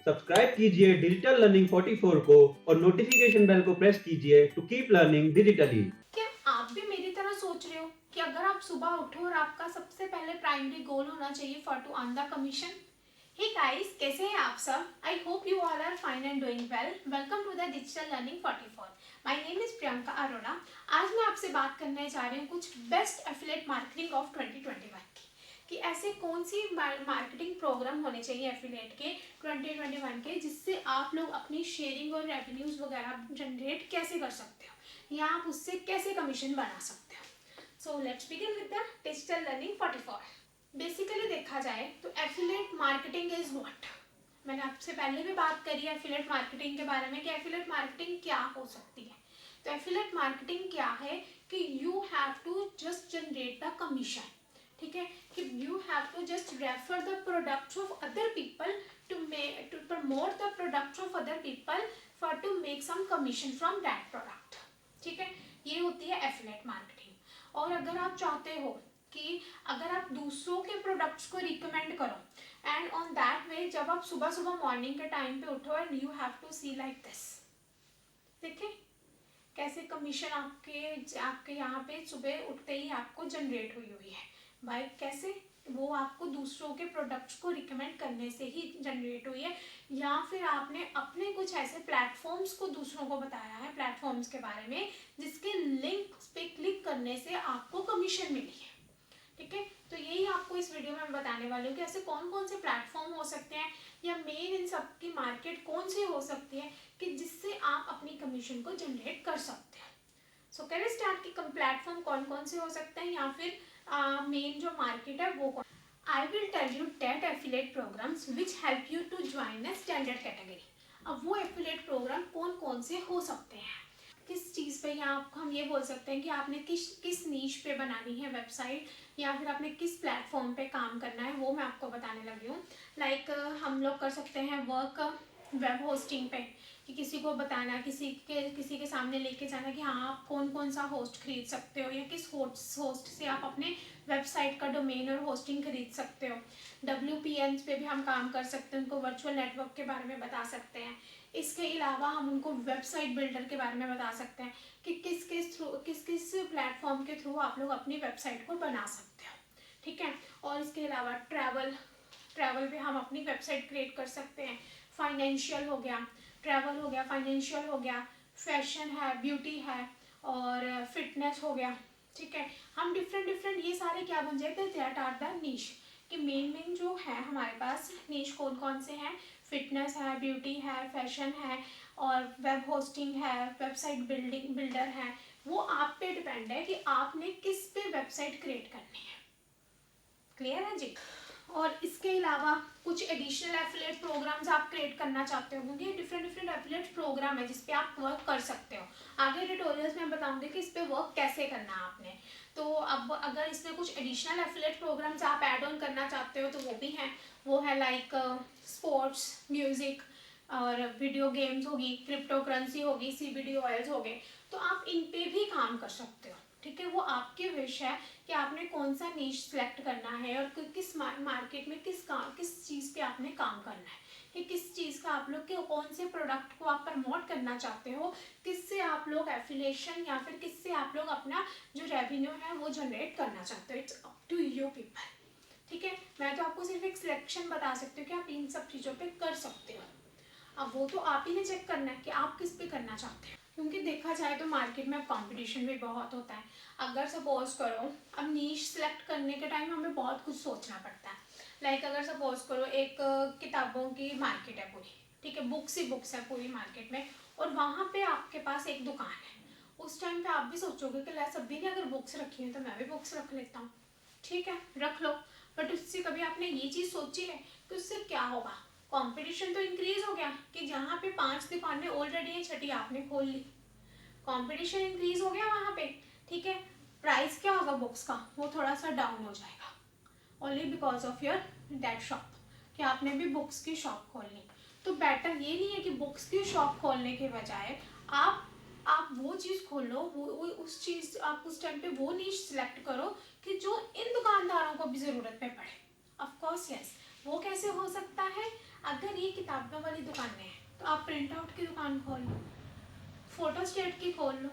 Subscribe कीजिए digital learning 44 को और नोटिफिकेशन बेल को प्रेस कीजिए टू कीप लर्निंग डिजिटली। क्या आप भी मेरी तरह सोच रहे हो कि अगर आप सुबह उठो और आपका सबसे पहले प्राइमरी गोल होना चाहिए for to earn the commission? Hey guys, कैसे हैं आप सब? I hope you all are fine and doing well. Welcome to the digital learning 44। My name is Priyanka Arora. आज मैं आपसे बात करने जा रही हूँ कुछ बेस्ट एफिलिएट मार्केटिंग ऑफ 2021 की, कि ऐसे कौन सी मार्केटिंग प्रोग्राम होने चाहिए एफिलिएट के 2021 के, जिससे आप लोग अपनी शेयरिंग और रेवेन्यूज वगैरह जनरेट कैसे कर सकते हो या आप उससे कैसे कमीशन बना सकते हो। So let's begin with the digital learning 44। Basically देखा जाए तो एफिलिएट मार्केटिंग इज व्हाट। मैंने आपसे पहले भी बात करी है एफिलिएट मार्केटिंग के बारे में कि एफिलिएट मार्केटिंग क्या हो सकती है। तो एफिलिएट मार्केटिंग क्या है कि you have to just generate the commission. ठीक है, कि you have to just refer the products of other people to promote the products of other people for to make some commission from that product. ठीक है, ये होती है affiliate marketing. और अगर आप चाहते हो कि अगर आप दूसरों के प्रोडक्ट्स को रिकमेंड करो एंड ऑन दैट वे, जब आप सुबह सुबह मॉर्निंग के टाइम पे उठो and you have to see like this. देखिए कैसे कमीशन आपके आपके यहाँ पे सुबह उठते ही आपको जनरेट हुई है। भाई कैसे? वो आपको दूसरों के प्रोडक्ट्स को रिकमेंड करने से ही जनरेट हुई है, या फिर आपने अपने कुछ ऐसे प्लेटफॉर्म्स को दूसरों को बताया है प्लेटफॉर्म्स के बारे में, जिसके लिंक पे क्लिक करने से आपको कमीशन मिली है। ठीक है, तो यही आपको इस वीडियो में मैं बताने वाली हूँ कि ऐसे कौन कौन से प्लेटफॉर्म हो सकते हैं या मेन इन सब की मार्केट कौन सी हो सकती है कि जिससे आप अपनी कमीशन को जनरेट कर सकते हैं। सो कैन स्टार्ट की प्लेटफॉर्म कौन कौन से हो सकते हैं या फिर मेन जो मार्केट है वो कौन। I will tell you 10 affiliate programs which help you to join a standard category. अब वो एफिलिएट प्रोग्राम कौन कौन से हो सकते हैं, किस चीज़ पे, या आप हम ये बोल सकते हैं कि आपने किस किस नीश पे बनानी है वेबसाइट, या फिर आपने किस प्लेटफॉर्म पे काम करना है, वो मैं आपको बताने लगी हूँ। लाइक हम लोग कर सकते हैं वर्क वेब होस्टिंग पे, कि किसी को बताना, किसी के सामने लेके जाना कि हाँ आप कौन कौन सा होस्ट खरीद सकते हो, या किस होस्ट से आप अपने वेबसाइट का डोमेन और होस्टिंग खरीद सकते हो। WPN पे भी हम काम कर सकते हैं, उनको वर्चुअल नेटवर्क के बारे में बता सकते हैं। इसके अलावा हम उनको वेबसाइट बिल्डर के बारे में बता सकते हैं कि किस किस प्लेटफॉर्म के थ्रू आप लोग अपनी वेबसाइट को बना सकते हो। ठीक है, और इसके अलावा ट्रैवल पे हम अपनी वेबसाइट क्रिएट कर सकते हैं। फाइनेंशियल हो गया, ट्रैवल हो गया, फाइनेंशियल हो गया, फैशन है, ब्यूटी है, और फिटनेस हो गया। ठीक है, हम डिफरेंट ये सारे क्या बन जाते हैं, दैट आर द नीश, कि मेन जो है हमारे पास नीश कौन कौन से हैं। फिटनेस है, ब्यूटी है, फैशन है, और वेब होस्टिंग है, वेबसाइट बिल्डर है। वो आप पे डिपेंड है कि आपने किस पे वेबसाइट क्रिएट करनी है। क्लियर है जी? और इसके अलावा कुछ एडिशनल एफिलिएट प्रोग्राम्स आप क्रिएट करना चाहते हो, क्योंकि डिफरेंट एफिलिएट प्रोग्राम है जिसपे आप वर्क कर सकते हो। आगे ट्यूटोरियल्स में बताऊंगी कि इस पे वर्क कैसे करना है आपने। तो अब अगर इसमें कुछ एडिशनल एफिलिएट प्रोग्राम्स आप ऐड ऑन करना चाहते हो तो वो भी हैं। वो है लाइक स्पोर्ट्स, म्यूजिक, और वीडियो गेम्स होगी, क्रिप्टो करेंसी होगी, CBD ऑयल्स हो गए। तो आप इन पे भी काम कर सकते हो। ठीक है, वो आपकी विश है कि आपने कौन सा नीश सिलेक्ट करना है और किस मार्केट में किस चीज़ पे आपने काम करना है, कि किस चीज़ का आप लोग के कौन से प्रोडक्ट को आप प्रमोट करना चाहते हो, किससे आप लोग एफिलिएशन या फिर किससे आप लोग अपना जो रेवेन्यू है वो जनरेट करना चाहते हो। It's up to you people. ठीक है, मैं तो आपको सिर्फ एक सिलेक्शन बता सकती हूँ कि आप इन सब चीज़ों पे कर सकते हो। अब वो तो आप ही ने चेक करना है कि आप किस पे करना चाहते हैं, क्योंकि देखा जाए तो मार्केट में कंपटीशन भी बहुत होता है। अगर सपोज करो अब नीश सेलेक्ट करने के टाइम हमें बहुत कुछ सोचना पड़ता है। लाइक अगर सपोज करो एक किताबों की मार्केट है पूरी, ठीक है, बुक्स ही बुक्स है पूरी मार्केट में, और वहाँ पे आपके पास एक दुकान है। उस टाइम पे आप भी सोचोगे कि ला सभी ने अगर बुक्स रखी है तो मैं भी बुक्स रख लेता हूँ। ठीक है, रख लो, बट उससे कभी आपने ये चीज़ सोची है कि उससे क्या होगा? कंपटीशन तो इंक्रीज हो गया कि जहाँ पे 5 दुकानें ऑलरेडी है, छठी आपने खोल ली, कंपटीशन इंक्रीज हो गया वहाँ पे। ठीक है, प्राइस क्या होगा बुक्स का, वो थोड़ा सा डाउन हो जाएगा, only because of your date shop, कि आपने भी बुक्स की शॉप खोल ली। तो बेटर ये नहीं है कि बुक्स की शॉप खोलने के बजाय आप वो चीज़ खोलो, वो उस चीज़ आप उस टाइम पे वो नीश सिलेक्ट करो कि जो इन दुकानदारों को भी ज़रूरत पे पड़े। ऑफ कोर्स यस, वो कैसे हो सकता है? अगर ये किताबों वाली दुकानें हैं तो आप प्रिंट आउट की दुकान खोल लो, फोटो स्टेट की खोल लो।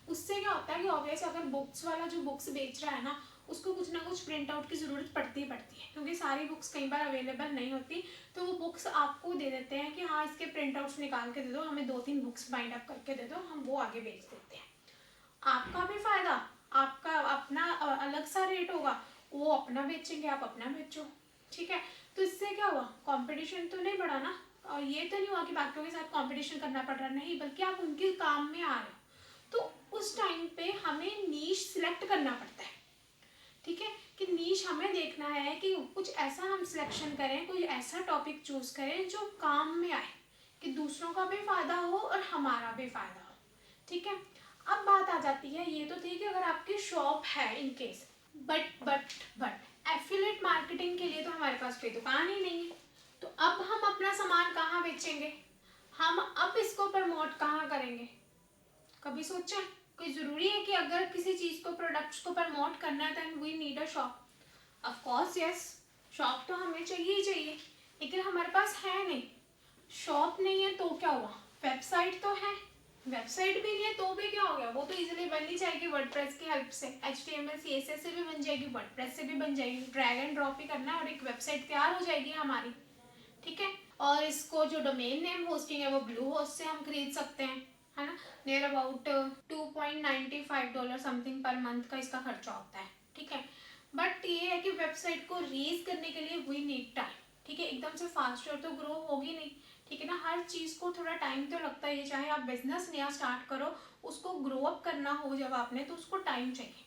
उससे क्या होता है कि ऑब्वियस अगर बुक्स वाला जो बुक्स बेच रहा है ना, उसको कुछ ना कुछ प्रिंट आउट की ज़रूरत पड़ती ही पड़ती है, क्योंकि सारी बुक्स कई बार अवेलेबल नहीं होती। तो वो बुक्स आपको दे देते हैं कि हाँ इसके प्रिंट आउट्स निकाल के दे दो, हमें 2-3 बुक्स बाइंड अप करके दे दो, हम वो आगे बेच देते हैं। आपका भी फायदा, आपका अपना अलग सा रेट होगा, वो अपना बेचेंगे, आप अपना बेचो, ठीक है। तो इससे क्या हुआ, कंपटीशन तो नहीं बढ़ा ना, और ये तो नहीं हुआ कि बाकियों के साथ कंपटीशन करना पड़ रहा, नहीं, बल्कि आप उनके काम में आ रहे हो। तो उस टाइम पे हमें नीश सिलेक्ट करना पड़ता है, ठीक है, कि नीश हमें देखना है कि कुछ ऐसा हम सिलेक्शन करें, कोई ऐसा टॉपिक चूज करें जो काम में आए, कि दूसरों का भी फायदा हो और हमारा भी फायदा हो, ठीक है। अब बात आ जाती है, ये तो थी कि अगर आपकी शॉप है in case, but affiliate marketing के लिए तो हमारे पास कोई दुकान ही नहीं है। तो अब हम अपना सामान कहाँ बेचेंगे, हम अब इसको प्रमोट कहाँ करेंगे, कभी सोचा? कोई ज़रूरी है कि अगर किसी चीज़ को, प्रोडक्ट्स को प्रमोट करना है then we need a shop? Of course yes, shop तो हमें चाहिए ही चाहिए, लेकिन हमारे पास है नहीं, शॉप नहीं है तो क्या हुआ, वेबसाइट तो है, वेबसाइट भी नहीं है तो भी क्या हो गया, वो तो इजीली बन ही जाएगी वर्डप्रेस की हेल्प से, HTML CSS से भी बन जाएगी, वर्डप्रेस से भी बन जाएगी, ड्रैग एंड ड्रॉप ही करना है और एक वेबसाइट तैयार हो जाएगी हमारी, ठीक है। और इसको जो डोमेन नेम होस्टिंग है वो ब्लू होस्ट से हम खरीद सकते हैं, है ना। Near about $2.95 something per month का इसका खर्चा होता है, ठीक है। बट ये है कि वेबसाइट को रेज करने के लिए वी नीड टाइम, ठीक है, एकदम से फास्टर तो ग्रो होगी नहीं, ठीक है ना, हर चीज़ को थोड़ा टाइम तो लगता है, चाहे आप बिजनेस नया स्टार्ट करो, उसको ग्रो अप करना हो जब आपने, तो उसको टाइम चाहिए,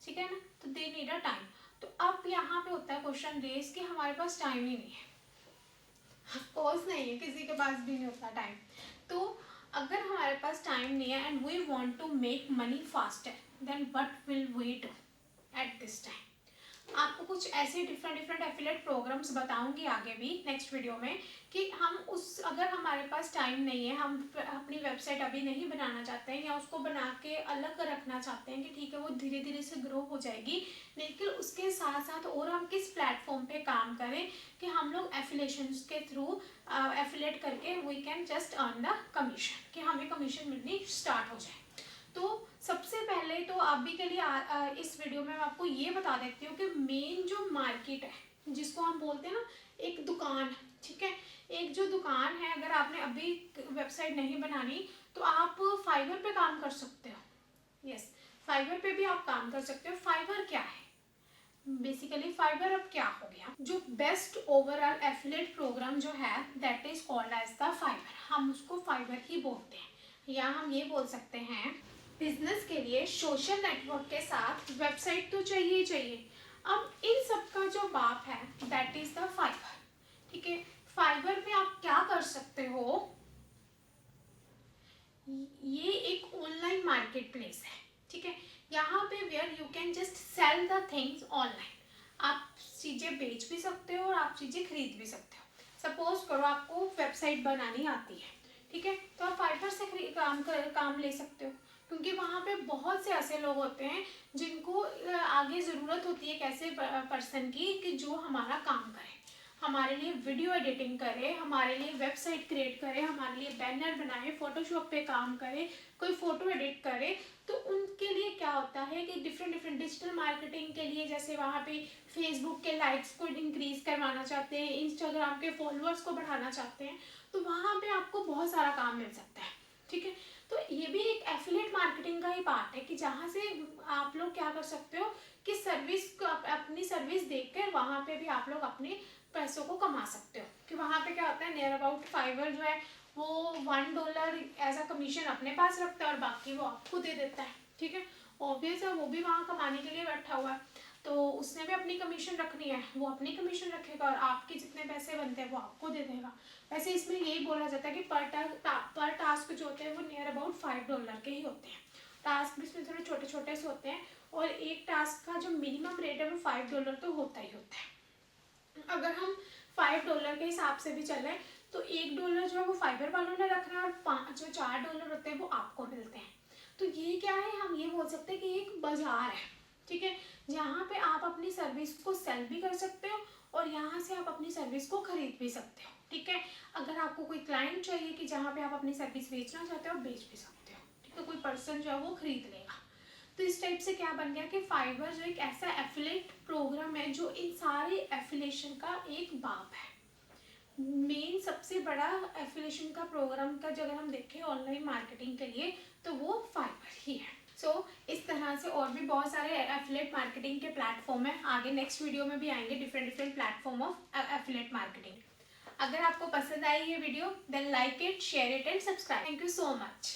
ठीक है ना, तो दे नीड अ टाइम। तो अब यहाँ पे होता है क्वेश्चन रेज कि हमारे पास टाइम ही नहीं है, कोर्स नहीं है, किसी के पास भी नहीं होता टाइम। तो अगर हमारे पास टाइम नहीं है and we want to make money faster, then what will we do at this time? आपको कुछ ऐसे डिफरेंट एफिलिएट प्रोग्राम्स बताऊंगी आगे भी नेक्स्ट वीडियो में, कि हम उस, अगर हमारे पास टाइम नहीं है, हम अपनी वेबसाइट अभी नहीं बनाना चाहते हैं या उसको बना के अलग रखना चाहते हैं कि ठीक है वो धीरे धीरे से ग्रो हो जाएगी, लेकिन उसके साथ साथ और हम किस प्लेटफॉर्म पे काम करें कि हम लोग एफिलेशन के थ्रू एफिलेट करके we can just earn the commission, कि हमें कमीशन मिलनी स्टार्ट हो जाए। तो सबसे पहले तो अभी के लिए इस वीडियो में मैं आपको ये बता देती हूँ कि मेन जो मार्केट है जिसको हम बोलते हैं ना एक दुकान, ठीक है, एक जो दुकान है, अगर आपने अभी वेबसाइट नहीं बनानी तो आप फाइवर पे काम कर सकते हो। यस, फाइवर पे भी आप काम कर सकते हो। फाइवर क्या है बेसिकली, फाइवर अब क्या हो गया, जो बेस्ट ओवरऑल एफिलिएट प्रोग्राम जो है that is called as the Fiverr, हम उसको फाइवर ही बोलते हैं, या हम ये बोल सकते हैं बिजनेस के लिए सोशल नेटवर्क के साथ वेबसाइट तो चाहिए ही चाहिए। अब इन सब का जो बाप है दैट इज द फाइवर, ठीक है। फाइवर में आप क्या कर सकते हो, ये एक ऑनलाइन मार्केट प्लेस है, ठीक है, यहाँ पे where you can just sell the things online, आप चीज़ें बेच भी सकते हो और आप चीज़ें खरीद भी सकते हो। सपोज करो आपको वेबसाइट बनानी आती है, ठीक है, तो आप फाइवर से काम ले सकते हो, क्योंकि वहाँ पे बहुत से ऐसे लोग होते हैं जिनको आगे ज़रूरत होती है एक ऐसे पर्सन की कि जो हमारा काम करे, हमारे लिए वीडियो एडिटिंग करे, हमारे लिए वेबसाइट क्रिएट करे, हमारे लिए बैनर बनाए, फोटोशॉप पे काम करे, कोई फोटो एडिट करे। तो उनके लिए क्या होता है कि डिफरेंट डिजिटल मार्केटिंग के लिए, जैसे वहाँ पे फेसबुक के लाइक्स को इंक्रीज करवाना चाहते हैं, इंस्टाग्राम के फॉलोअर्स को बढ़ाना चाहते हैं, तो वहाँ पे आपको बहुत सारा काम मिल सकता है, ठीक है। तो ये भी एक एफिलिएट मार्केटिंग का ही पार्ट है कि जहाँ से आप लोग क्या कर सकते हो कि सर्विस को, अपनी सर्विस देखकर वहाँ पे भी आप लोग अपने पैसों को कमा सकते हो। कि वहाँ पे क्या होता है, नियर अबाउट फाइवर जो है वो $1 एज अ कमीशन अपने पास रखता है और बाकी वो आपको दे देता है, ठीक है। ऑब्वियस है वो भी वहाँ कमाने के लिए बैठा हुआ है, तो उसने भी अपनी कमीशन रखनी है, वो अपनी कमीशन रखेगा और आपके जितने पैसे बनते हैं वो आपको दे देगा। वैसे इसमें यही बोला जाता है कि पर टास्क जो होते हैं वो नियर अबाउट $5 के ही होते हैं। टास्क भी इसमें थोड़े छोटे छोटे से होते हैं और एक टास्क का जो मिनिमम रेट है वो $5 तो होता ही होता है। अगर हम $5 के हिसाब से भी चलें तो $1 जो है वो फाइबर वालों ने रखना है और जो $4 होते हैं वो आपको मिलते हैं। तो ये क्या है, हम ये बोल सकते हैं कि एक बाजार है, ठीक है, जहाँ पे आप अपनी सर्विस को सेल भी कर सकते हो और यहाँ से आप अपनी सर्विस को खरीद भी सकते हो, ठीक है। अगर आपको कोई क्लाइंट चाहिए कि जहाँ पे आप अपनी सर्विस बेचना चाहते हो, बेच भी सकते हो, ठीक है। कोई पर्सन जो है वो खरीद लेगा। तो इस टाइप से क्या बन गया कि फाइवर जो एक ऐसा एफिलेट प्रोग्राम है जो इन सारे एफिलेशन का एक बाप है। मेन सबसे बड़ा एफिलेशन का प्रोग्राम का जो अगर हम देखें ऑनलाइन मार्केटिंग के लिए तो वो फाइवर ही है। इस तरह से और भी बहुत सारे एफिलेट मार्केटिंग के प्लेटफॉर्म है। आगे नेक्स्ट वीडियो में भी आएंगे different platform of affiliate marketing. अगर आपको पसंद आई ये video then like it, share it and subscribe. Thank you so much.